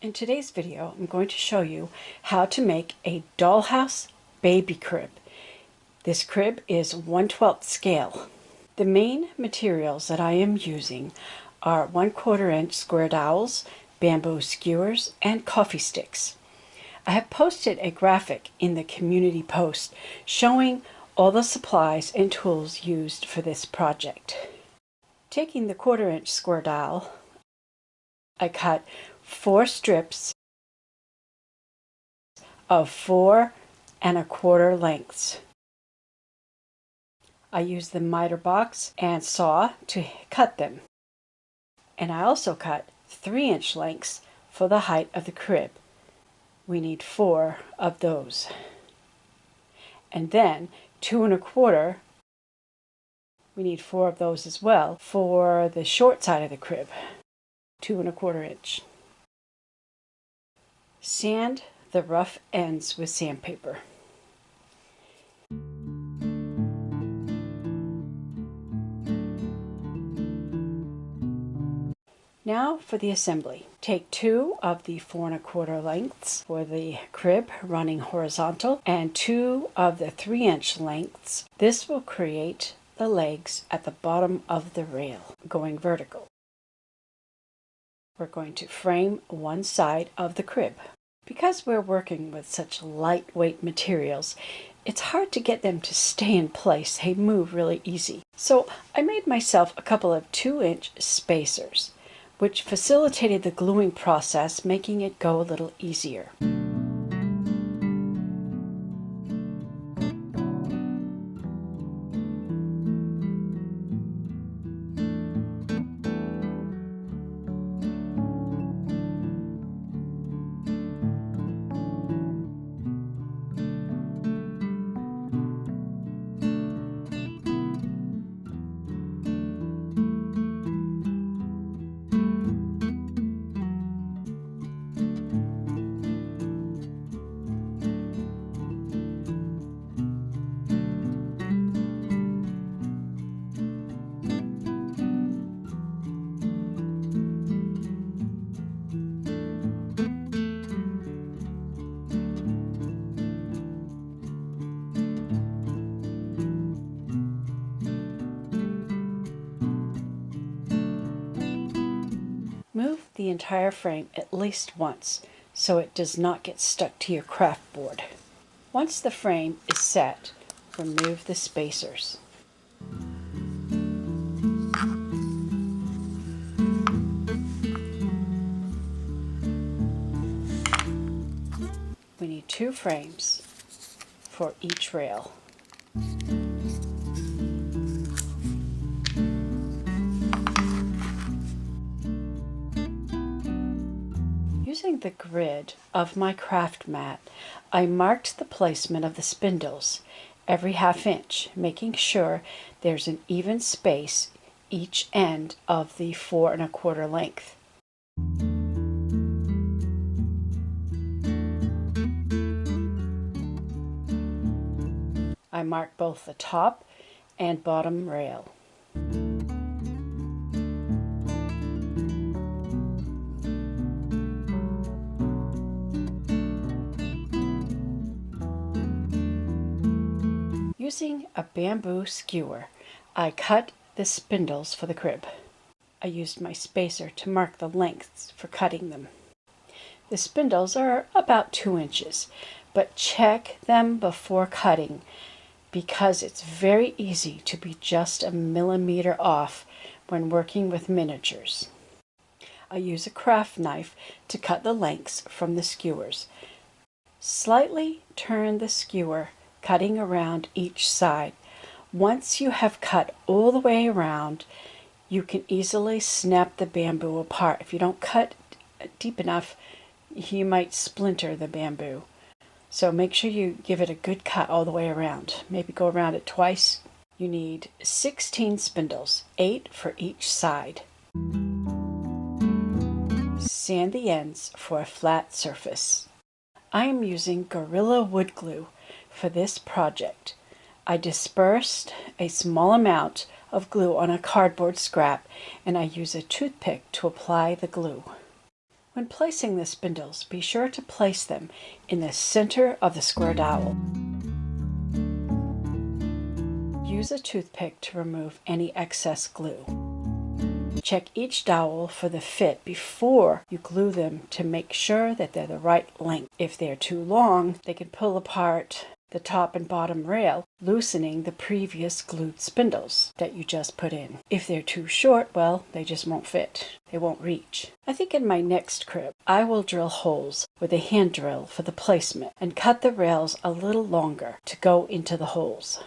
In today's video, I'm going to show you how to make a dollhouse baby crib. This crib is 1/12 scale. The main materials that I am using are 1/4 inch square dowels, bamboo skewers, and coffee sticks. I have posted a graphic in the community post showing all the supplies and tools used for this project. Taking the 1/4 inch square dowel, I cut 4 strips of 4 1/4 lengths. I use the miter box and saw to cut them. And I also cut 3-inch lengths for the height of the crib. We need 4 of those. And then 2 1/4, we need 4 of those as well for the short side of the crib, 2 1/4 inch. Sand the rough ends with sandpaper. Now for the assembly. Take 2 of the 4 1/4 lengths for the crib running horizontal and 2 of the 3-inch lengths. This will create the legs at the bottom of the rail going vertical. We're going to frame one side of the crib. Because we're working with such lightweight materials, it's hard to get them to stay in place. They move really easy. So I made myself a couple of 2-inch spacers, which facilitated the gluing process, making it go a little easier. Move the entire frame at least once so it does not get stuck to your craft board. Once the frame is set, remove the spacers. We need 2 frames for each rail. Using the grid of my craft mat, I marked the placement of the spindles every 1/2 inch, making sure there's an even space each end of the 4 1/4 length. I mark both the top and bottom rail. Using a bamboo skewer, I cut the spindles for the crib. I used my spacer to mark the lengths for cutting them. The spindles are about 2 inches, but check them before cutting because it's very easy to be just a millimeter off when working with miniatures. I use a craft knife to cut the lengths from the skewers. Slightly turn the skewer, cutting around each side. Once you have cut all the way around, you can easily snap the bamboo apart. If you don't cut deep enough, you might splinter the bamboo. So make sure you give it a good cut all the way around. Maybe go around it twice. You need 16 spindles, 8 for each side. Sand the ends for a flat surface. I am using Gorilla wood glue for this project. I dispersed a small amount of glue on a cardboard scrap and I use a toothpick to apply the glue. When placing the spindles, be sure to place them in the center of the square dowel. Use a toothpick to remove any excess glue. Check each dowel for the fit before you glue them to make sure that they're the right length. If they're too long, they can pull apart the top and bottom rail, loosening the previous glued spindles that you just put in. If they're too short, well, they just won't fit. They won't reach. I think in my next crib, I will drill holes with a hand drill for the placement and cut the rails a little longer to go into the holes.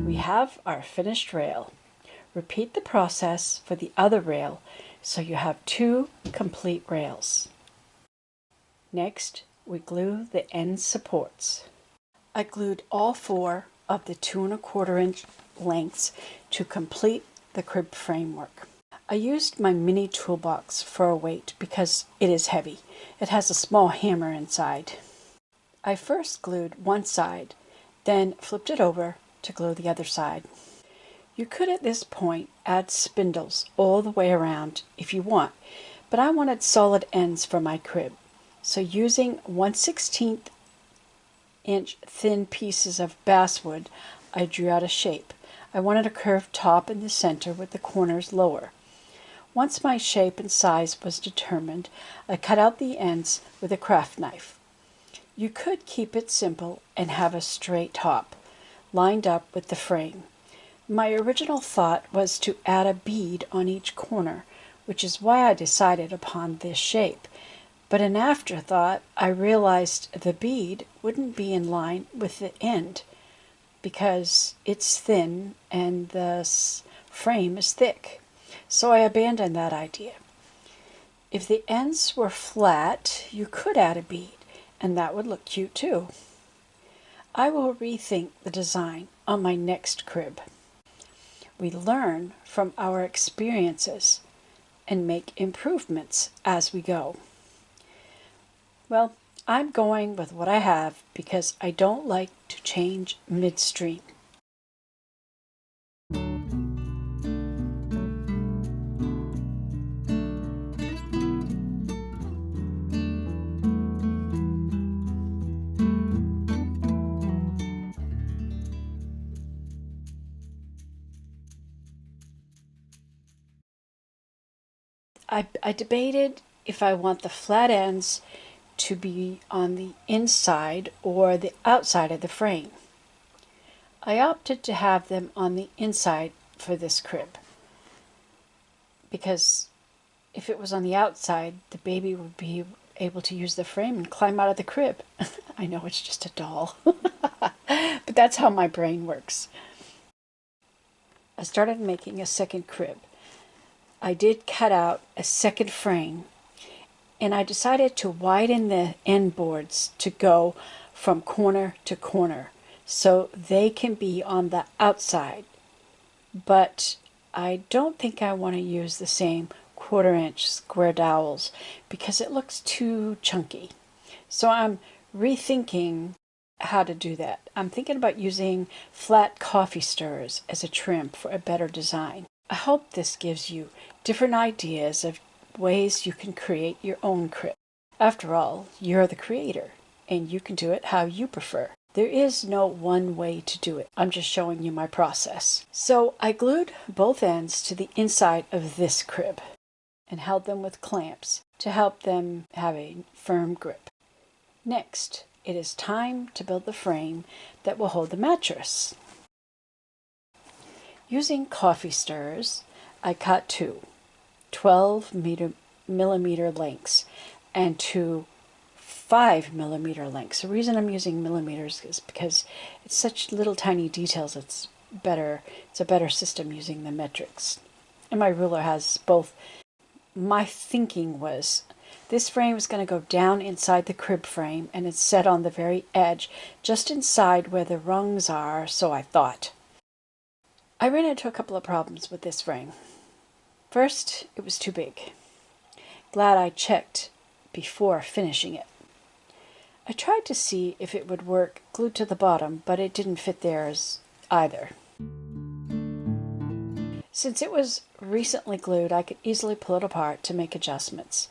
We have our finished rail. Repeat the process for the other rail so you have 2 complete rails. Next, we glue the end supports. I glued all 4 of the 2 1/4 inch lengths to complete the crib framework. I used my mini toolbox for a weight because it is heavy. It has a small hammer inside. I first glued one side, then flipped it over to glue the other side. You could at this point add spindles all the way around if you want, but I wanted solid ends for my crib. So using 1/16 inch thin pieces of basswood, I drew out a shape. I wanted a curved top in the center with the corners lower. Once my shape and size was determined, I cut out the ends with a craft knife. You could keep it simple and have a straight top, lined up with the frame. My original thought was to add a bead on each corner, which is why I decided upon this shape. But in afterthought, I realized the bead wouldn't be in line with the end because it's thin and the frame is thick. So I abandoned that idea. If the ends were flat, you could add a bead, and that would look cute too. I will rethink the design on my next crib. We learn from our experiences and make improvements as we go. Well, I'm going with what I have because I don't like to change midstream. I debated if I want the flat ends to be on the inside or the outside of the frame. I opted to have them on the inside for this crib because if it was on the outside, the baby would be able to use the frame and climb out of the crib. I know it's just a doll, but that's how my brain works. I started making a second crib. I did cut out a second frame, and I decided to widen the end boards to go from corner to corner so they can be on the outside. But I don't think I want to use the same 1/4 inch square dowels because it looks too chunky. So I'm rethinking how to do that. I'm thinking about using flat coffee stirrers as a trim for a better design. I hope this gives you different ideas of ways you can create your own crib. After all, you're the creator, and you can do it how you prefer. There is no one way to do it. I'm just showing you my process. So I glued both ends to the inside of this crib and held them with clamps to help them have a firm grip. Next, it is time to build the frame that will hold the mattress. Using coffee stirrers, I cut 2 12-millimeter lengths and 2 5-millimeter lengths. The reason I'm using millimeters is because it's such little tiny details. It's a better system using the metrics. And my ruler has both. My thinking was this frame is going to go down inside the crib frame, and it's set on the very edge, just inside where the rungs are, so I thought. I ran into a couple of problems with this frame. First, it was too big. Glad I checked before finishing it. I tried to see if it would work glued to the bottom, but it didn't fit there either. Since it was recently glued, I could easily pull it apart to make adjustments.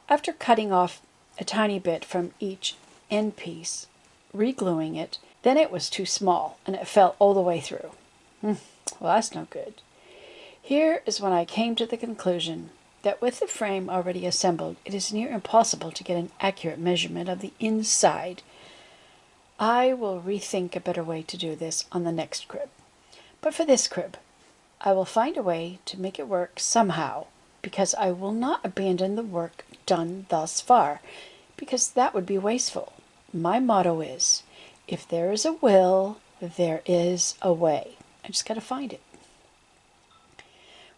After cutting off a tiny bit from each end piece, re-gluing it, then it was too small and it fell all the way through. Well, that's no good. Here is when I came to the conclusion that with the frame already assembled, it is near impossible to get an accurate measurement of the inside. I will rethink a better way to do this on the next crib. But for this crib, I will find a way to make it work somehow, because I will not abandon the work done thus far, because that would be wasteful. My motto is, if there is a will, there is a way. I just got to find it.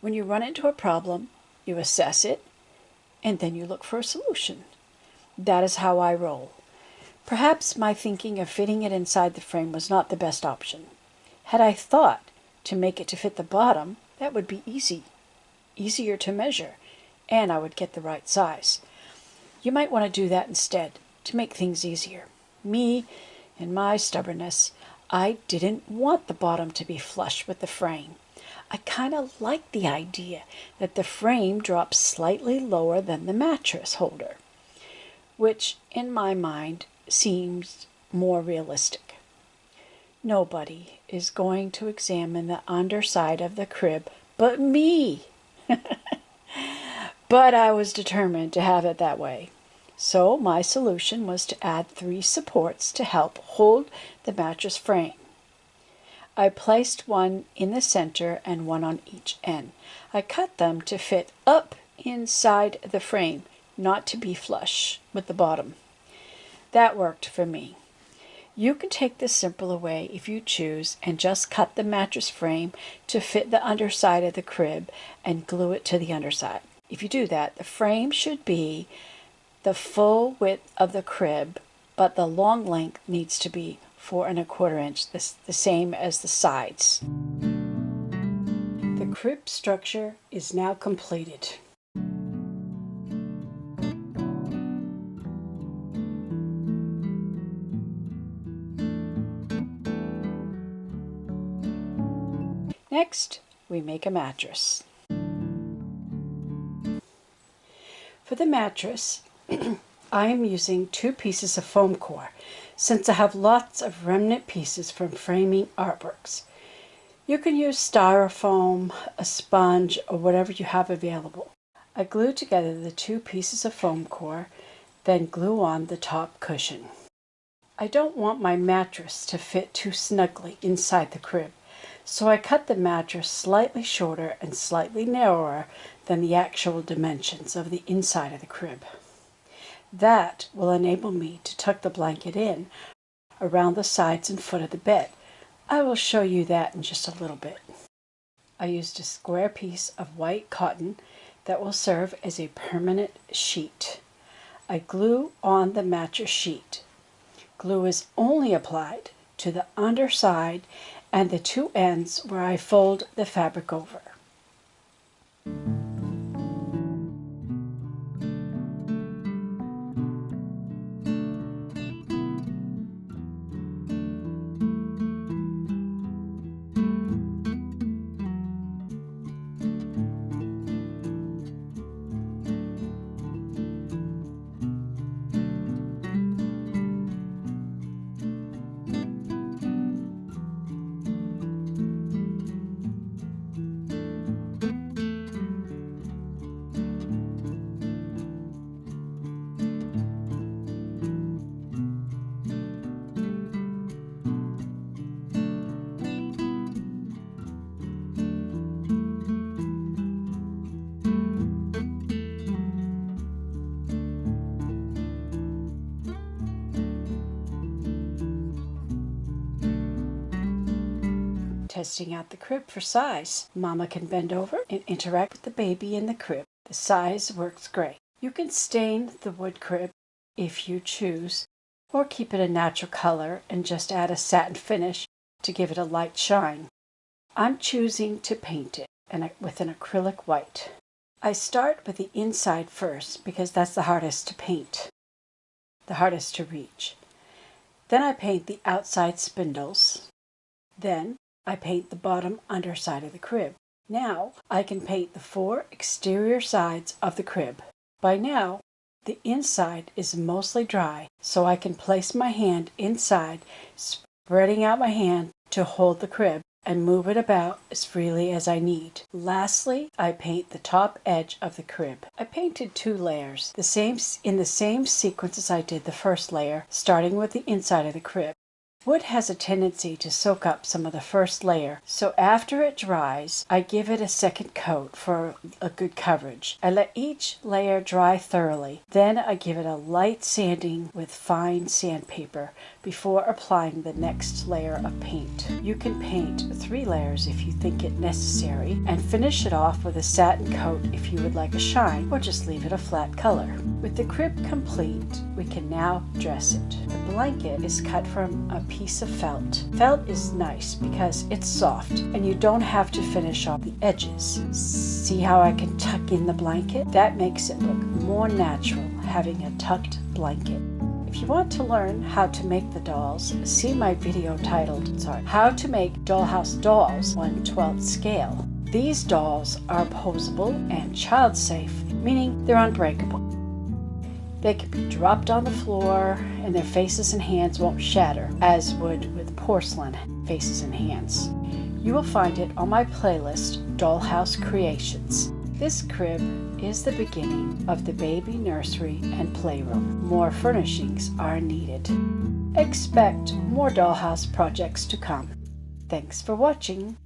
When you run into a problem, you assess it, and then you look for a solution. That is how I roll. Perhaps my thinking of fitting it inside the frame was not the best option. Had I thought to make it to fit the bottom, that would be easier to measure, and I would get the right size. You might want to do that instead, to make things easier. Me and my stubbornness, I didn't want the bottom to be flush with the frame. I kind of like the idea that the frame drops slightly lower than the mattress holder, which in my mind seems more realistic. Nobody is going to examine the underside of the crib but me. But I was determined to have it that way. So my solution was to add 3 supports to help hold the mattress frame. I placed one in the center and one on each end. I cut them to fit up inside the frame, not to be flush with the bottom. That worked for me. You can take this simpler way if you choose and just cut the mattress frame to fit the underside of the crib and glue it to the underside. If you do that, the frame should be the full width of the crib, but the long length needs to be 4 1/4 inch, the same as the sides. The crib structure is now completed. Next, we make a mattress. For the mattress, I am using 2 pieces of foam core, since I have lots of remnant pieces from framing artworks. You can use styrofoam, a sponge, or whatever you have available. I glue together the 2 pieces of foam core, then glue on the top cushion. I don't want my mattress to fit too snugly inside the crib, so I cut the mattress slightly shorter and slightly narrower than the actual dimensions of the inside of the crib. That will enable me to tuck the blanket in around the sides and foot of the bed. I will show you that in just a little bit. I used a square piece of white cotton that will serve as a permanent sheet. I glue on the mattress sheet. Glue is only applied to the underside and the 2 ends where I fold the fabric over. Testing out the crib for size. Mama can bend over and interact with the baby in the crib. The size works great. You can stain the wood crib if you choose, or keep it a natural color and just add a satin finish to give it a light shine. I'm choosing to paint it with an acrylic white. I start with the inside first because that's the hardest to paint, the hardest to reach. Then I paint the outside spindles. Then I paint the bottom underside of the crib. Now I can paint the 4 exterior sides of the crib. By now, the inside is mostly dry, so I can place my hand inside, spreading out my hand to hold the crib and move it about as freely as I need. Lastly, I paint the top edge of the crib. I painted 2 layers, in the same sequence as I did the first layer, starting with the inside of the crib. Wood has a tendency to soak up some of the first layer, so after it dries, I give it a second coat for a good coverage. I let each layer dry thoroughly, then I give it a light sanding with fine sandpaper before applying the next layer of paint. You can paint 3 layers if you think it necessary, and finish it off with a satin coat if you would like a shine, or just leave it a flat color. With the crib complete, we can now dress it. The blanket is cut from a piece of felt. Felt is nice because it's soft and you don't have to finish off the edges. See how I can tuck in the blanket? That makes it look more natural having a tucked blanket. If you want to learn how to make the dolls, see my video titled, How to Make Dollhouse Dolls 1/12 Scale. These dolls are posable and child safe, meaning they're unbreakable. They can be dropped on the floor and their faces and hands won't shatter, as would with porcelain faces and hands. You will find it on my playlist, Dollhouse Creations. This crib is the beginning of the baby nursery and playroom. More furnishings are needed. Expect more dollhouse projects to come. Thanks for watching.